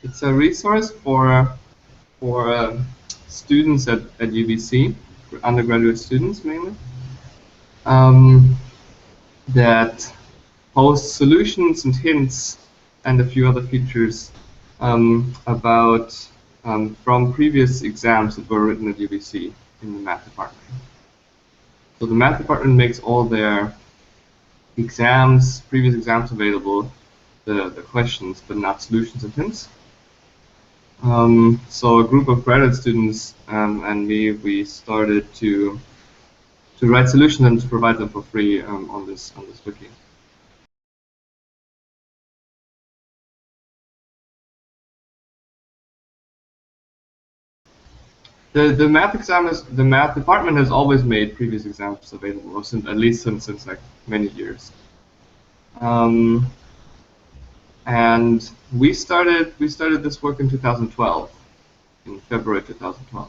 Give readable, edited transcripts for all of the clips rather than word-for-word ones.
It's a resource for students at UBC, for undergraduate students mainly, that hosts solutions and hints and a few other features about from previous exams that were written at UBC in the math department. So the math department makes all their exams, previous exams available, the questions, but not solutions and hints. So a group of graduate students and me, we started to write solutions and to provide them for free on this wiki. The math department has always made previous exams available, or at least since like many years. And we started this work in 2012, in February 2012.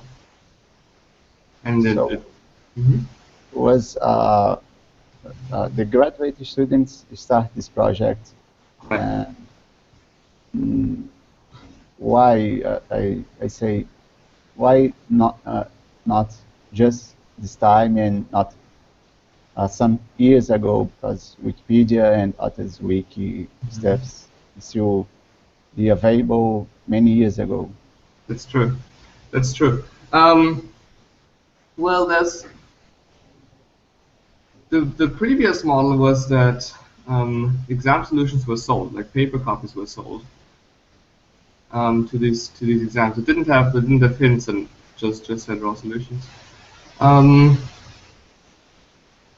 And so was the graduate students start this project? Right. Why I say why not just this time and not some years ago, because Wikipedia and others wiki stuffs still be available many years ago. That's true. That's true. Well, there's the previous model was that exam solutions were sold, like paper copies were sold to these exams. It didn't have hints and just had raw solutions.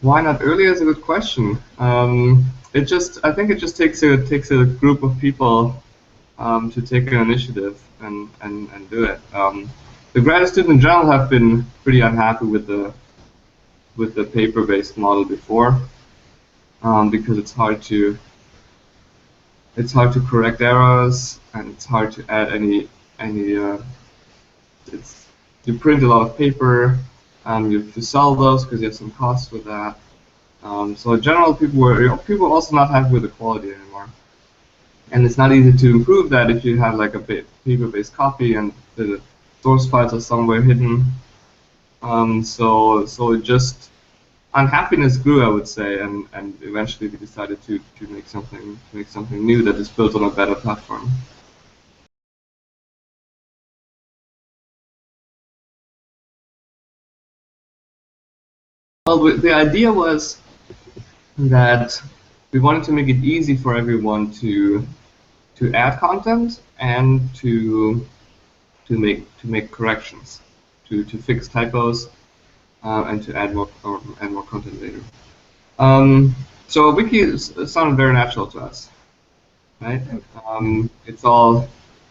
Why not earlier is a good question. I think it just takes a group of people to take an initiative and do it. The graduate students in general have been pretty unhappy with the paper-based model before, because it's hard to correct errors and it's hard to add any. You print a lot of paper. You have to sell those because you have some costs with that. So in general, people were also not happy with the quality anymore. And it's not easy to improve that if you have like a paper-based copy and the source files are somewhere hidden. So it just unhappiness grew, I would say, and eventually we decided to make something new that is built on a better platform. Well, the idea was that we wanted to make it easy for everyone to add content and to make corrections, to fix typos, and to add more content later. So a wiki sounded very natural to us, right?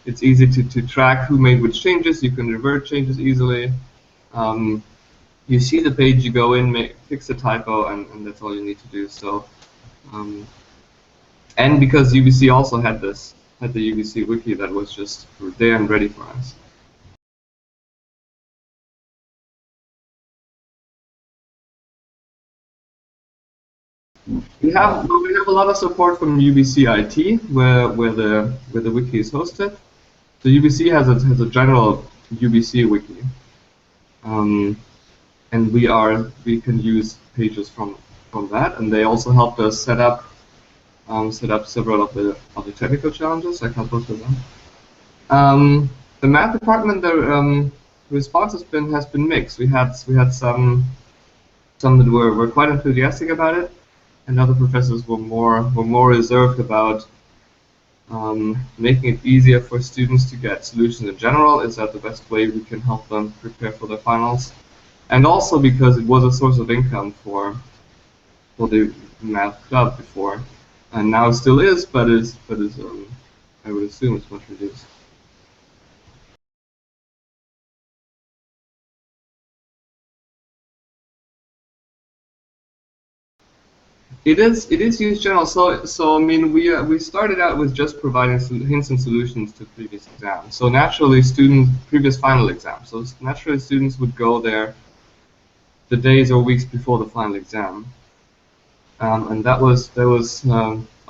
It's easy to track who made which changes. You can revert changes easily. You see the page, you go in, fix a typo, and that's all you need to do. So, and because UBC also had the UBC wiki that was just there and ready for us. We have a lot of support from UBC IT, where the wiki is hosted. So UBC has a general UBC wiki, and we can use pages from that, and they also helped us set up several of the technical challenges. I can post with them. The math department, the response has been mixed. We had some that were quite enthusiastic about it, and other professors were more reserved about making it easier for students to get solutions in general. Is that the best way we can help them prepare for their finals? And also because it was a source of income for the math club before, and now it still is, but I would assume it's much reduced. It is used general. So I mean, we started out with just providing hints and solutions to previous exams. So naturally, previous final exams. So naturally, students would go there the days or weeks before the final exam, and that was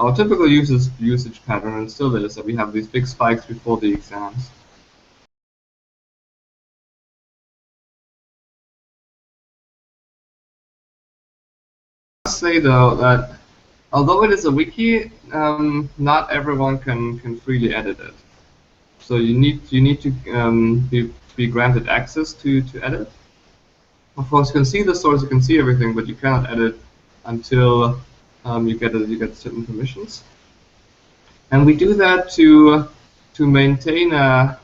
our typical usage pattern, and still is, that we have these big spikes before the exams. I'll say though that although it is a wiki, not everyone can freely edit it. So you need to be granted access to edit. Of course, you can see the source, you can see everything, but you cannot edit until you get certain permissions. And we do that to maintain a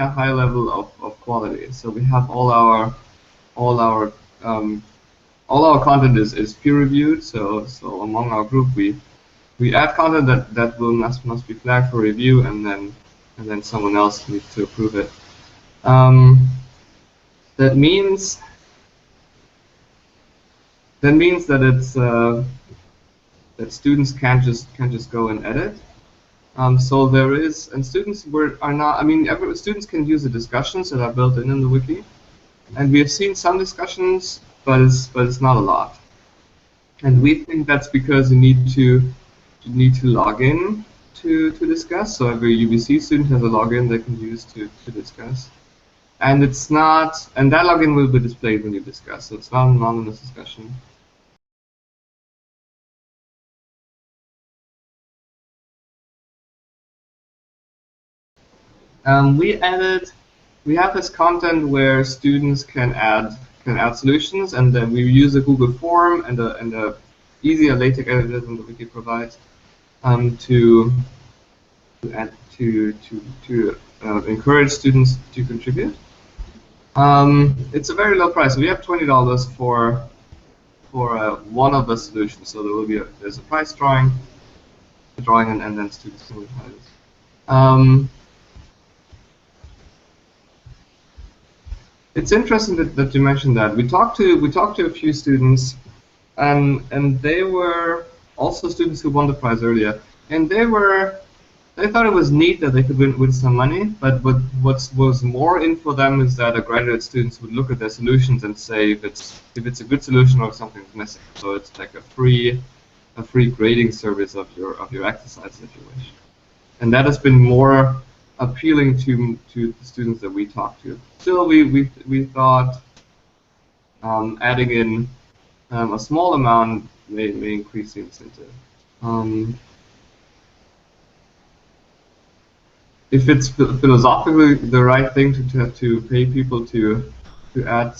high level of quality. So we have all our content is peer reviewed. So among our group we add content that must be flagged for review, and then someone else needs to approve it. That means that it's that students can't just go and edit. So there is, and students are not. I mean, students can use the discussions that are built in the wiki, and we have seen some discussions, but it's not a lot. And we think that's because you need to log in to discuss. So every UBC student has a login they can use to discuss. And it's not, and that login will be displayed when you discuss. So it's not an anonymous discussion. We have this content where students can add solutions, and then we use a Google form and a easier LaTeX editor than the wiki provides to encourage students to contribute. It's a very low price. We have $20 for one of the solutions. So there's a price drawing, and then students can try this. It's interesting that you mentioned that. We talked to a few students, and they were also students who won the prize earlier, and they thought it was neat that they could win some money. But what was more in for them is that graduate students would look at their solutions and say if it's a good solution or if something's missing. So it's like a free grading service of your exercises if you wish, and that has been more appealing to the students that we talked to. Still, we thought adding in a small amount may increase the incentive. If it's philosophically the right thing to pay people to add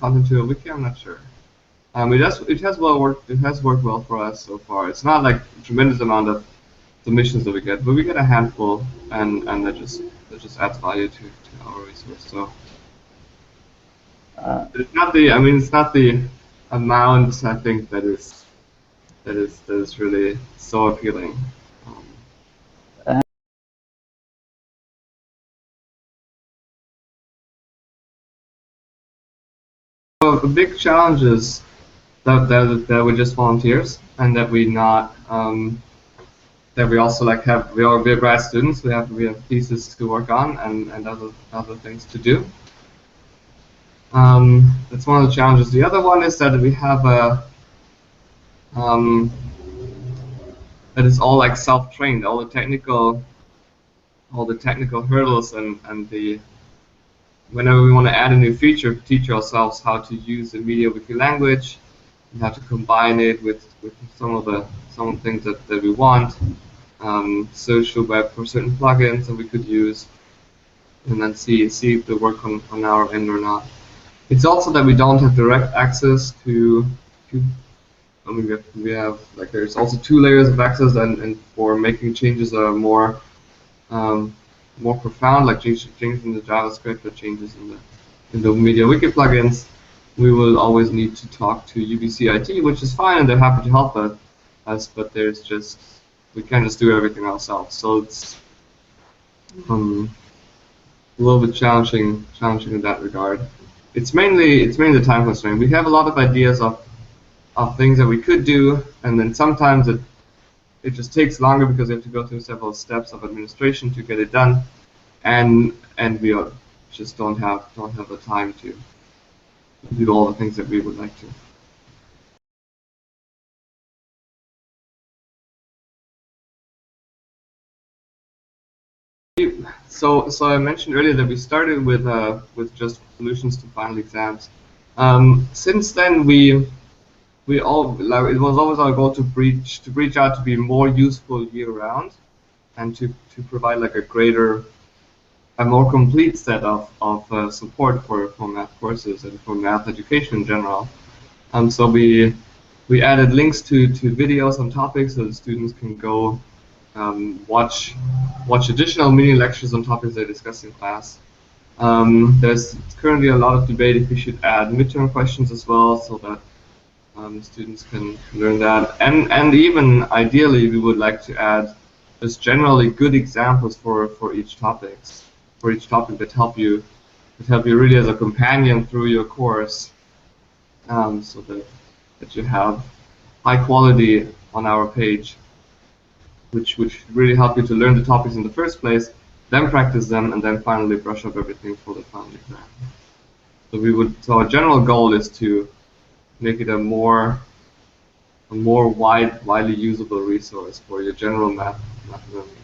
content to a wiki, I'm not sure. It has worked well for us so far. It's not like a tremendous amount of submissions that we get, but we get a handful, and that just adds value to our resource. So it's not the amount, I think, that is really so appealing. So the big challenge is that we're just volunteers, and that we not that we also we're grad students. We have thesis to work on and other things to do. That's one of the challenges. The other one is that we have that is all like self-trained. All the technical hurdles and the whenever we want to add a new feature, teach ourselves how to use the media wiki language and how to combine it with some things that we want. Social web for certain plugins that we could use, and then see if they work on our end or not. It's also that we don't have direct access to I mean, we have like there's also 2 layers of access, and for making changes that are more profound, like changes in the JavaScript or changes in the media wiki plugins, we will always need to talk to UBC IT, which is fine, and they're happy to help us. But we can't just do everything ourselves. So it's a little bit challenging in that regard. It's mainly the time constraint. We have a lot of ideas of things that we could do, and then sometimes it just takes longer because we have to go through several steps of administration to get it done, and we just don't have the time to do all the things that we would like to. so I mentioned earlier that we started with just solutions to final exams. Since then, we all like, it was always our goal to reach out to be more useful year round, and to provide like a more complete set of support for math courses and for math education in general. So we added links to videos on topics so that students can go watch additional mini lectures on topics they discuss in class. There's currently a lot of debate if we should add midterm questions as well, so that students can learn that. And even ideally, we would like to add just generally good examples for each topic that help you really as a companion through your course, so that you have high quality on our page, which really help you to learn the topics in the first place, then practice them, and then finally brush up everything for the final exam. So our general goal is to make it a more widely usable resource for your general math learning.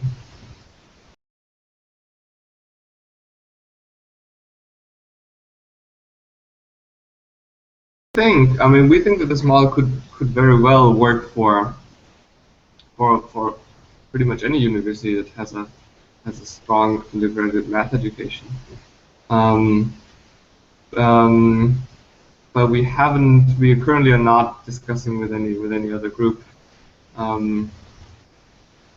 We think that this model could very well work for pretty much any university that has a strong undergraduate math education. But we currently are not discussing with any other group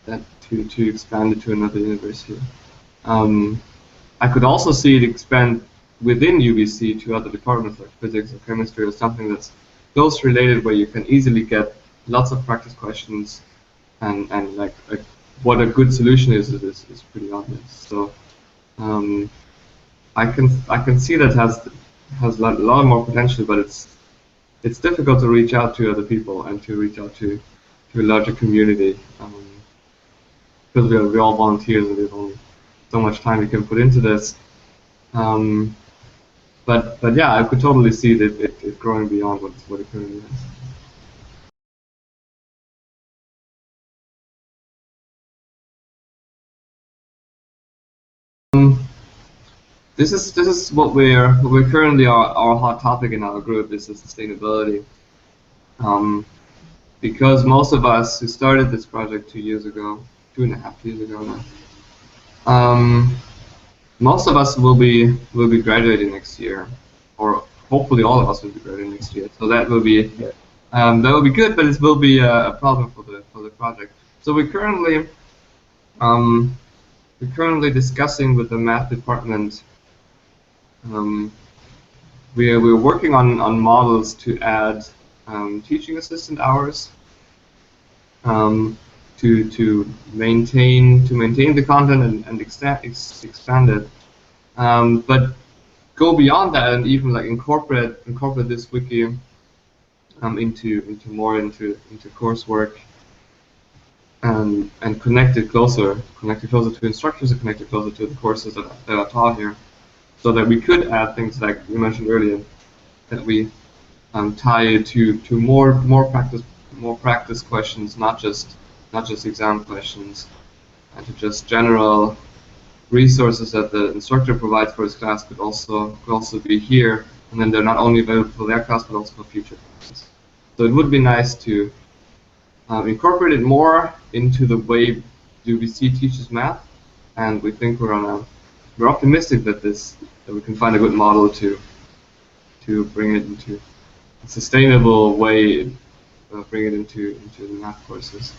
that to expand it to another university. I could also see it expand within UBC to other departments like physics or chemistry or something that's close related, where you can easily get lots of practice questions, and like what a good solution is pretty obvious. So I can see that has a lot more potential, but it's difficult to reach out to other people and to reach out to a larger community, because we're all volunteers and there's only so much time you can put into this. But yeah, I could totally see that it growing beyond what it currently is. This is what we're currently our hot topic in our group is sustainability. Because most of us who started this project 2 years ago, 2.5 years ago now, most of us will be graduating next year, or hopefully all of us will be graduating next year. So that will be good, but it will be a problem for the project. So we're currently discussing with the math department. We're working on models to add teaching assistant hours, to maintain the content and expand it, but go beyond that and even like incorporate this wiki into coursework, and connect it closer to instructors and connect it closer to the courses that are taught here, so that we could add things like we mentioned earlier, that we tie it to more practice questions, not just exam questions, and to just general resources that the instructor provides for his class could also be here, and then they're not only available for their class but also for future classes. So it would be nice to incorporate it more into the way UBC teaches math, and we think we're optimistic that we can find a good model to bring it into a sustainable way, bring it into the math courses.